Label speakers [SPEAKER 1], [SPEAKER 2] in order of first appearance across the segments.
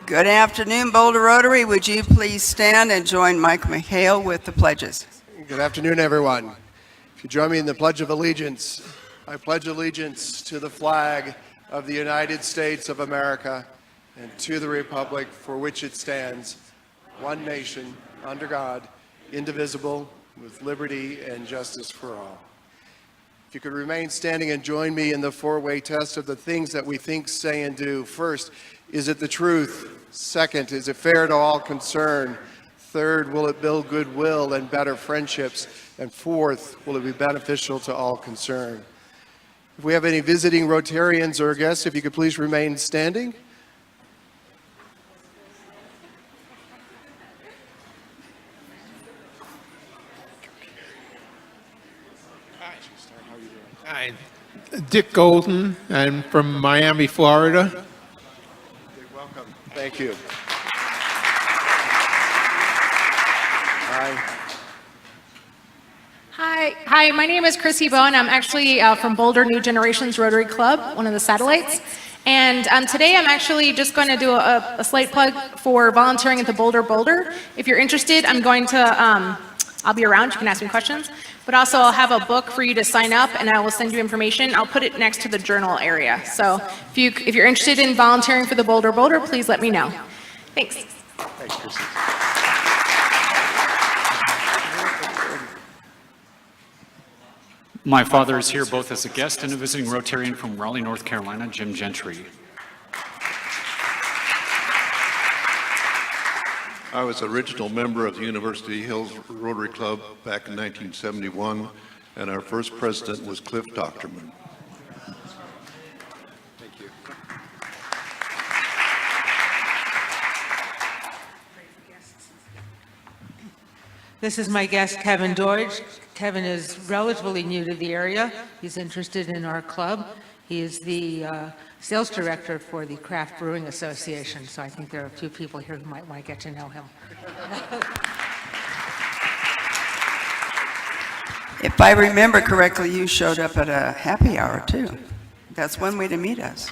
[SPEAKER 1] Good afternoon, Boulder Rotary. Would you please stand and join Mike McHale with the pledges?
[SPEAKER 2] Good afternoon, everyone. If you join me in the Pledge of Allegiance, I pledge allegiance to the flag of the United States of America and to the republic for which it stands, one nation, under God, indivisible, with liberty and justice for all. If you could remain standing and join me in the four-way test of the things that we think, say, and do. First, is it the truth? Second, is it fair to all concerned? Third, will it build goodwill and better friendships? And fourth, will it be beneficial to all concerned? If we have any visiting Rotarians or guests, if you could please remain standing.
[SPEAKER 3] Hi, Dick Golden. I'm from Miami, Florida.
[SPEAKER 2] Dick, welcome. Thank you.
[SPEAKER 4] Hi, my name is Chrissy Bowen. I'm actually from Boulder New Generations Rotary Club, one of the satellites. And today I'm actually just going to do a slight plug for volunteering at the Boulder. If you're interested, I'm going to, I'll be around, you can ask me questions. But also I'll have a book for you to sign up and I will send you information. I'll put it next to the journal area. So if you're interested in volunteering for the Boulder, please let me know. Thanks.
[SPEAKER 2] Thanks, Chrissy.
[SPEAKER 5] My father is here both as a guest and a visiting Rotarian from Raleigh, North Carolina, Jim Gentry.
[SPEAKER 6] I was an original member of the University Hills Rotary Club back in 1971, and our first president was Cliff Docterman.
[SPEAKER 2] Thank you.
[SPEAKER 7] This is my guest, Kevin Deutsch. Kevin is relatively new to the area. He's interested in our club. He is the sales director for the Craft Brewing Association, so I think there are a few people here who might want to get to know him.
[SPEAKER 1] If I remember correctly, you showed up at a happy hour too. That's one way to meet us.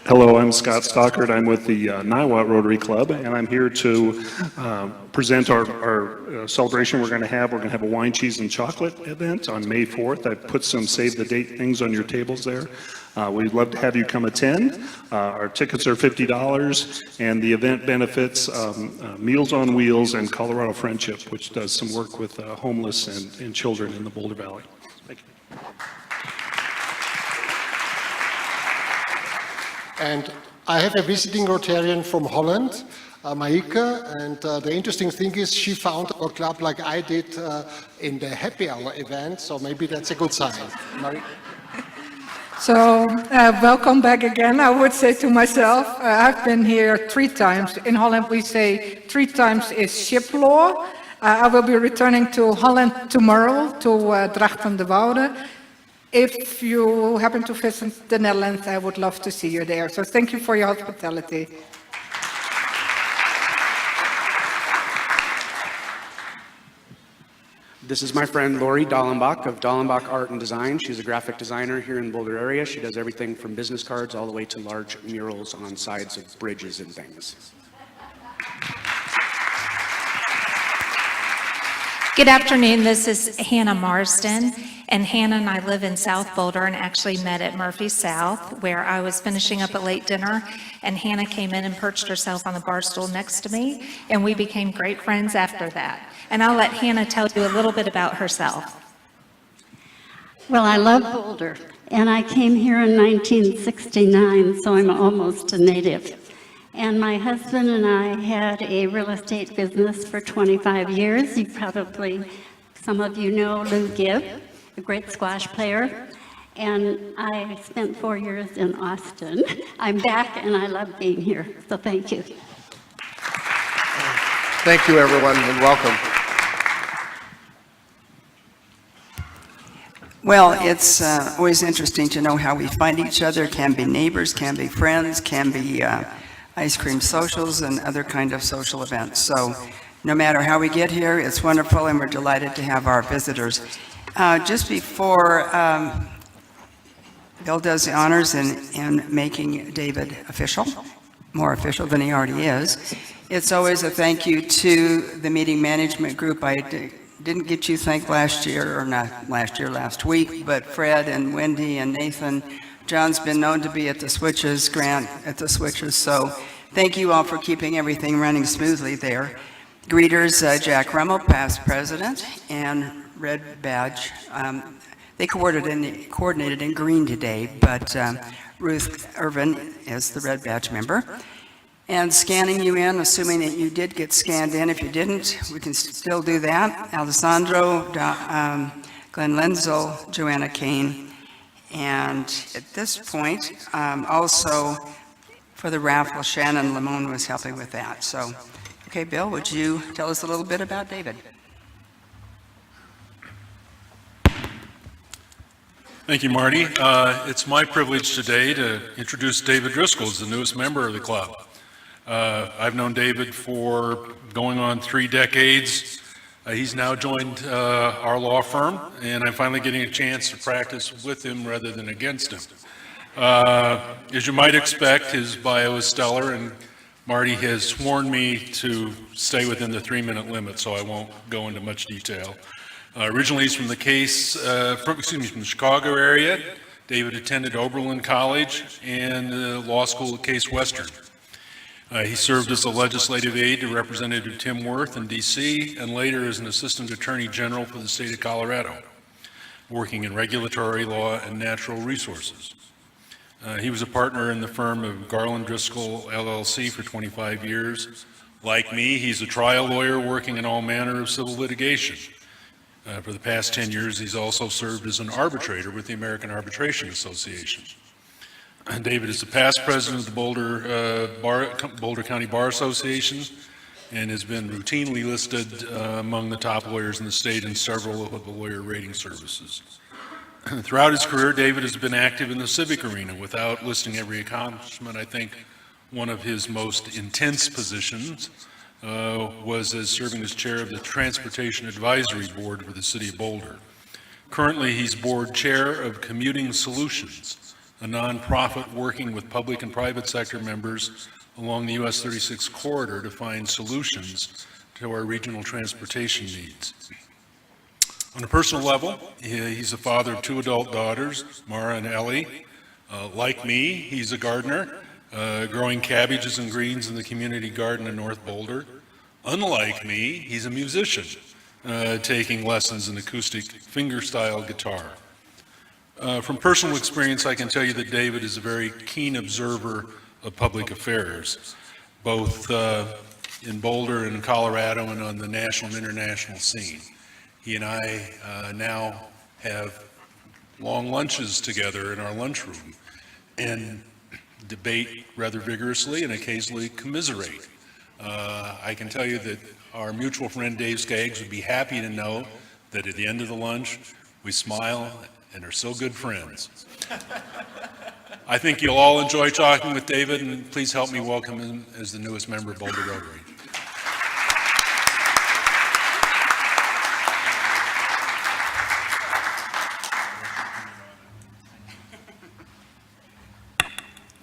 [SPEAKER 8] Hello, I'm Scott Stockard. I'm with the Niwot Rotary Club, and I'm here to present our celebration we're going to have. We're going to have a wine, cheese, and chocolate event on May 4th. I've put some save-the-date things on your tables there. We'd love to have you come attend. Our tickets are $50, and the event benefits Meals on Wheels and Colorado Friendship, which does some work with homeless and children in the Boulder Valley. Thank you.
[SPEAKER 9] And I have a visiting Rotarian from Holland, Maike, and the interesting thing is she found our club like I did in the happy hour event, so maybe that's a good sign.
[SPEAKER 10] So, welcome back again, I would say to myself. I've been here 3 times. In Holland we say 3 times is ship law. I will be returning to Holland tomorrow to Drachten de Woude. If you happen to visit the Netherlands, I would love to see you there. So thank you for your hospitality.
[SPEAKER 11] This is my friend Lori Dallenbach of Dallenbach Art and Design. She's a graphic designer here in the Boulder area. She does everything from business cards all the way to large murals on sides of bridges and things.
[SPEAKER 12] Good afternoon, this is Hannah Marsden, and Hannah and I live in South Boulder and actually met at Murphy South, where I was finishing up a late dinner, and Hannah came in and perched herself on the bar stool next to me, and we became great friends after that. And I'll let Hannah tell you a little bit about herself.
[SPEAKER 13] Well, I love Boulder, and I came here in 1969, so I'm almost a native. And my husband and I had a real estate business for 25 years. You probably, some of you know Lou Gibb, a great squash player. And I spent 4 years in Austin. I'm back and I love being here, so thank you.
[SPEAKER 2] Thank you, everyone, and welcome.
[SPEAKER 1] Well, it's always interesting to know how we find each other. Can be neighbors, can be friends, can be ice cream socials and other kind of social events. So no matter how we get here, it's wonderful and we're delighted to have our visitors. Just before Bill does the honors in making David official, more official than he already is. It's always a thank you to the meeting management group. I didn't get you thanked last year, or not last year, last week, but Fred and Wendy and Nathan. John's been known to be at the switches, Grant at the switches, so thank you all for keeping everything running smoothly there. Greeters, Jack Rummel, past president, and Red Badge. They coordinated in green today, but Ruth Irvin is the Red Badge member. And scanning you in, assuming that you did get scanned in. If you didn't, we can still do that. Alessandro, Glenn Lenzel, Joanna Kane. And at this point, also for the raffle, Shannon Lamone was helping with that. So, okay, Bill, would you tell us a little bit about David?
[SPEAKER 14] Thank you, Marty. It's my privilege today to introduce David Driscoll as the newest member of the club. I've known David for going on 3 decades. He's now joined our law firm, and I'm finally getting a chance to practice with him rather than against him. As you might expect, his bio is stellar, and Marty has sworn me to stay within the 3-minute limit, so I won't go into much detail. Originally, he's from the Chicago area. David attended Oberlin College and the law school at Case Western. He served as a legislative aide to Representative Tim Wirth in D.C. and later as an assistant attorney general for the state of Colorado, working in regulatory law and natural resources. He was a partner in the firm of Garland Driscoll LLC for 25 years. Like me, he's a trial lawyer working in all manner of civil litigation. For the past 10 years, he's also served as an arbitrator with the American Arbitration Association. David is the past president of the Boulder County Bar Association and has been routinely listed among the top lawyers in the state in several of the lawyer rating services. Throughout his career, David has been active in the civic arena. Without listing every accomplishment, I think one of his most intense positions was as serving as chair of the Transportation Advisory Board for the City of Boulder. Currently, he's board chair of Commuting Solutions, a nonprofit working with public and private sector members along the US 36 corridor to find solutions to our regional transportation needs. On a personal level, he's a father of 2 adult daughters, Mara and Ellie. Like me, he's a gardener, growing cabbages and greens in the community garden in North Boulder. Unlike me, he's a musician, taking lessons in acoustic fingerstyle guitar. From personal experience, I can tell you that David is a very keen observer of public affairs, both in Boulder and Colorado and on the national and international scene. He and I now have long lunches together in our lunchroom and debate rather vigorously and occasionally commiserate. I can tell you that our mutual friend Dave Skaggs would be happy to know that at the end of the lunch, we smile and are so good friends. I think you'll all enjoy talking with David, and please help me welcome him as the newest member of Boulder Rotary.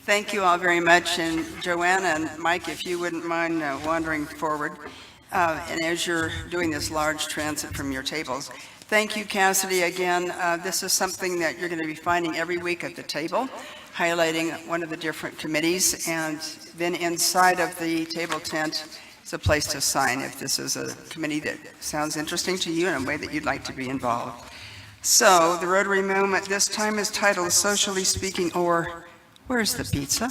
[SPEAKER 1] Thank you all very much, and Joanna and Mike, if you wouldn't mind wandering forward, and as you're doing this large transit from your tables, thank you, Cassidy, again. This is something that you're going to be finding every week at the table, highlighting one of the different committees, and then inside of the table tent is a place to sign if this is a committee that sounds interesting to you in a way that you'd like to be involved. So the Rotary Moment this time is titled Socially Speaking, or Where's the Pizza?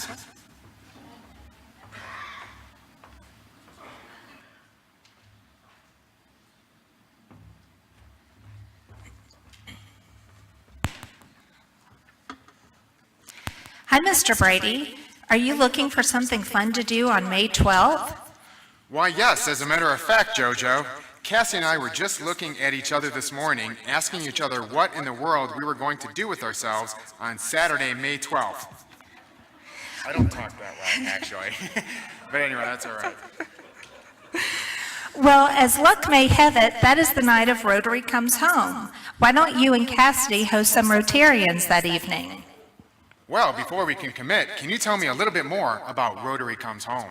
[SPEAKER 12] Hi, Mr. Brady. Are you looking for something fun to do on May 12th?
[SPEAKER 15] Why, yes, as a matter of fact, JoJo. Cassie and I were just looking at each other this morning, asking each other what in the world we were going to do with ourselves on Saturday, May 12th. I don't talk that loud, actually. But anyway, that's all right.
[SPEAKER 12] Well, as luck may have it, that is the night of Rotary Comes Home. Why don't you and Cassidy host some Rotarians that evening?
[SPEAKER 15] Well, before we can commit, can you tell me a little bit more about Rotary Comes Home?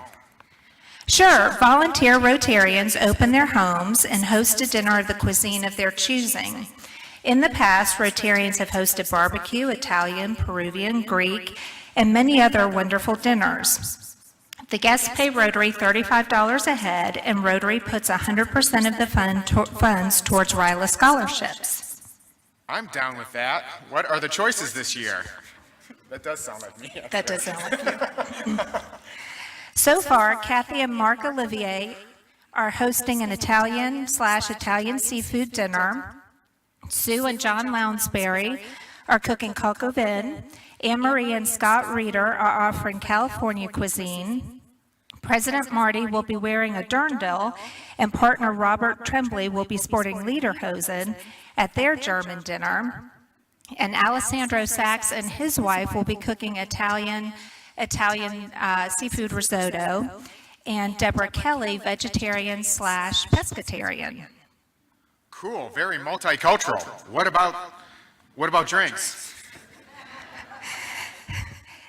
[SPEAKER 12] Sure, volunteer Rotarians open their homes and host a dinner of the cuisine of their choosing. In the past, Rotarians have hosted barbecue, Italian, Peruvian, Greek, and many other wonderful dinners. The guests pay Rotary $35 a head, and Rotary puts 100% of the funds towards RILA scholarships.
[SPEAKER 15] I'm down with that. What are the choices this year? That does sound like me.
[SPEAKER 12] That does sound like you. So far, Kathy and Mark Olivier are hosting an Italian/Italian seafood dinner. Sue and John Lounsbury are cooking coq au vin. Anne-Marie and Scott Reeder are offering California cuisine. President Marty will be wearing a dirndl, and partner Robert Tremblay will be sporting lederhosen at their German dinner. And Alessandro Sachs and his wife will be cooking Italian seafood risotto, and Deborah Kelly, vegetarian/pescatarian.
[SPEAKER 15] Cool, very multicultural. What about drinks?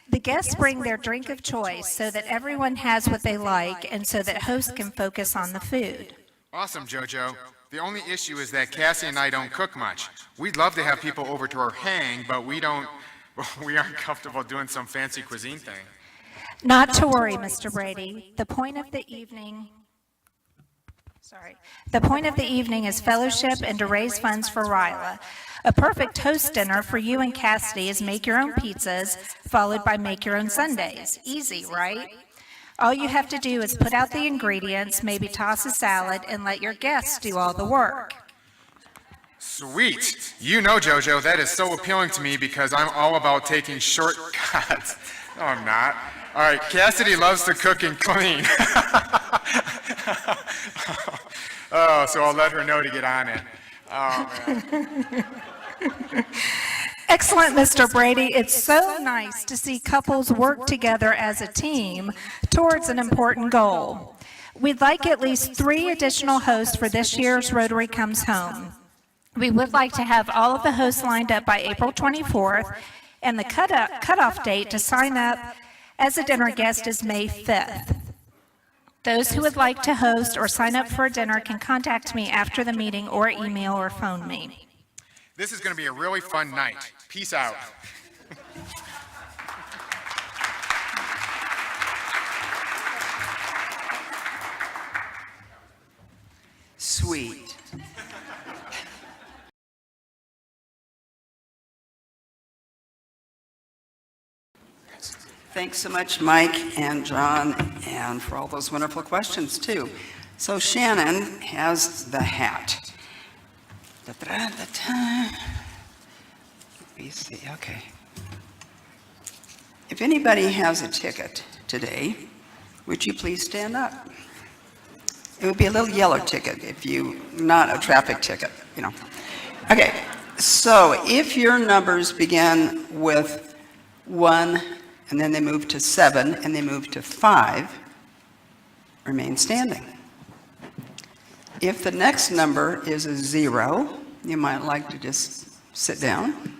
[SPEAKER 12] The guests bring their drink of choice so that everyone has what they like and so that hosts can focus on the food.
[SPEAKER 15] Awesome, JoJo. The only issue is that Cassie and I don't cook much. We'd love to have people over to our hang, but we aren't comfortable doing some fancy cuisine thing.
[SPEAKER 12] Not to worry, Mr. Brady. The point of the evening is fellowship and to raise funds for RILA. A perfect host dinner for you and Cassidy is make your own pizzas, followed by make your own sundaes. Easy, right? All you have to do is put out the ingredients, maybe toss a salad, and let your guests do all the work.
[SPEAKER 15] Sweet. You know, JoJo, that is so appealing to me because I'm all about taking shortcuts. No, I'm not. All right, Cassidy loves to cook and clean. Oh, so I'll let her know to get on it. Oh, man.
[SPEAKER 12] Excellent, Mr. Brady. It's so nice to see couples work together as a team towards an important goal. We'd like at least 3 additional hosts for this year's Rotary Comes Home. We would like to have all of the hosts lined up by April 24th, and the cutoff date to sign up as a dinner guest is May 5th. Those who would like to host or sign up for a dinner can contact me after the meeting or email or phone me.
[SPEAKER 15] This is going to be a really fun night. Peace out.
[SPEAKER 1] Sweet. Thanks so much, Mike and John, and for all those wonderful questions, too. So Shannon has the hat. BC, okay. If anybody has a ticket today, would you please stand up? It would be a little yellow ticket not a traffic ticket, you know. Okay, so if your numbers begin with 1, and then they move to 7, and they move to 5, remain standing. If the next number is a 0, you might like to just sit down,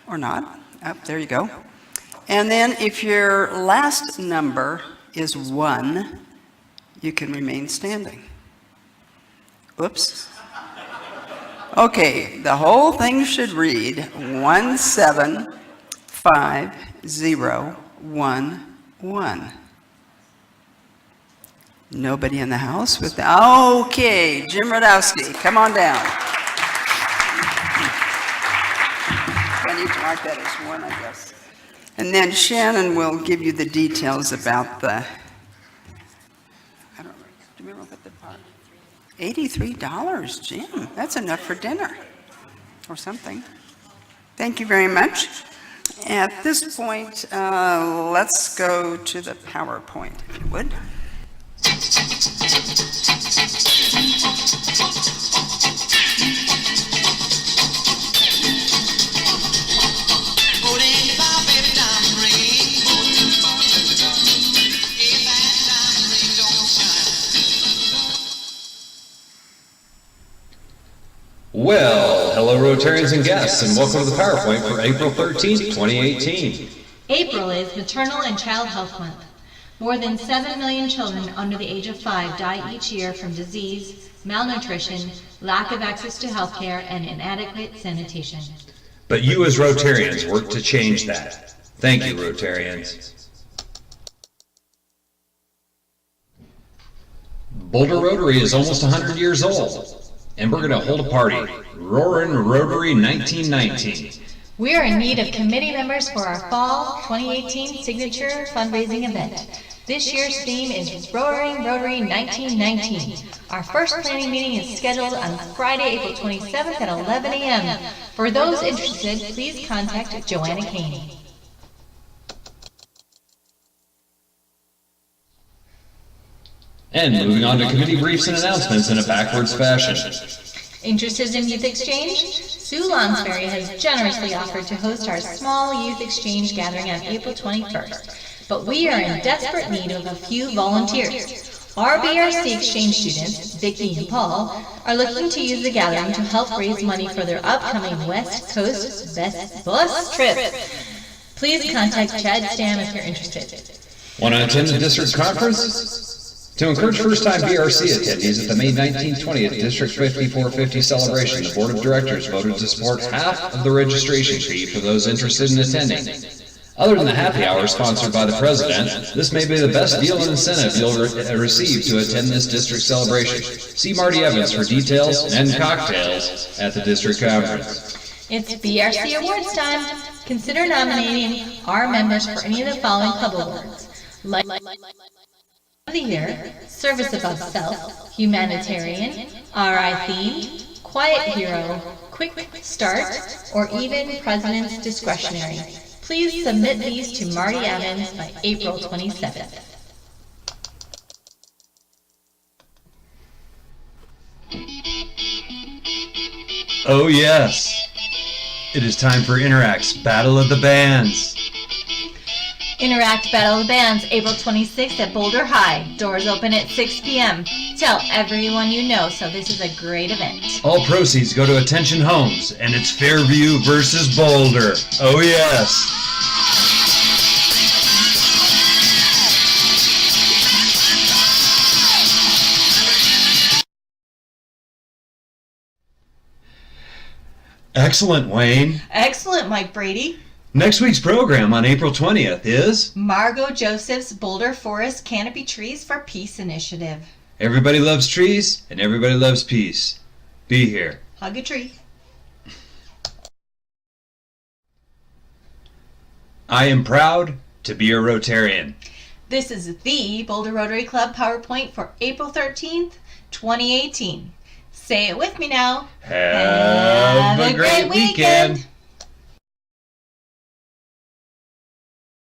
[SPEAKER 1] or not. Oh, there you go. And then if your last number is 1, you can remain standing. Oops. Okay, the whole thing should read 175011. Nobody in the house with the, okay, Jim Radowski, come on down. I need to mark that as 1, I guess. And then Shannon will give you the details about the, I don't know, do we remember what the part? $83, Jim, that's enough for dinner or something. Thank you very much. At this point, let's go to the PowerPoint, if you would.
[SPEAKER 16] Well, hello Rotarians and guests, and welcome to the PowerPoint for April 13th, 2018. April is Maternal and Child Health Month. More than 7 million children under the age of 5 die each year from disease, malnutrition, lack of access to health care, and inadequate sanitation.
[SPEAKER 17] But you as Rotarians work to change that. Thank you, Rotarians. Boulder Rotary is almost 100 years old, and we're going to hold a party, Roarin' Rotary 1919.
[SPEAKER 16] We are in need of committee members for our Fall 2018 Signature Fundraising event. This year's theme is Roaring Rotary 1919. Our first planning meeting is scheduled on Friday, April 27th at 11 a.m. For those interested, please contact Joanna Kane.
[SPEAKER 17] And moving on to committee briefs and announcements in a backwards fashion.
[SPEAKER 16] Interested in youth exchange? Sue Lonsberry has generously offered to host our small youth exchange gathering on April 21st, but we are in desperate need of a few volunteers. Our BRC exchange students, Vicki and Paul, are looking to use the gathering to help raise money for their upcoming West Coast bus trip. Please contact Chad Stam if you're interested.
[SPEAKER 17] Want to attend the district conference? To encourage first-time BRC attendees at the May 1920th District 5450 celebration, the Board of Directors voted to support half of the registration fee for those interested in attending. Other than the happy hour sponsored by the President, this may be the best deal and incentive you'll receive to attend this district celebration. See Marty Evans for details and cocktails at the district conference.
[SPEAKER 16] It's BRC Awards time. Consider nominating our members for any of the following club awards. Light of the Year, Service Above Self, Humanitarian, RI Themed, Quiet Hero, Quick Start, or even President's Discretionary. Please submit these to Marty Evans by April 27th.
[SPEAKER 17] Oh yes, it is time for Interact's Battle of the Bands.
[SPEAKER 16] Interact Battle of the Bands, April 26th at Boulder High. Doors open at 6 p.m. Tell everyone you know, so this is a great event.
[SPEAKER 17] All proceeds go to Attention Homes, and it's Fairview versus Boulder. Oh yes. Excellent, Wayne.
[SPEAKER 16] Excellent, Mike Brady.
[SPEAKER 17] Next week's program on April 20th is
[SPEAKER 16] Margot Joseph's Boulder Forest Canopy Trees for Peace Initiative.
[SPEAKER 17] Everybody loves trees, and everybody loves peace. Be here.
[SPEAKER 16] Hug a tree.
[SPEAKER 17] I am proud to be a Rotarian.
[SPEAKER 16] This is the Boulder Rotary Club PowerPoint for April 13th, 2018. Say it with me now.
[SPEAKER 17] Have a great weekend.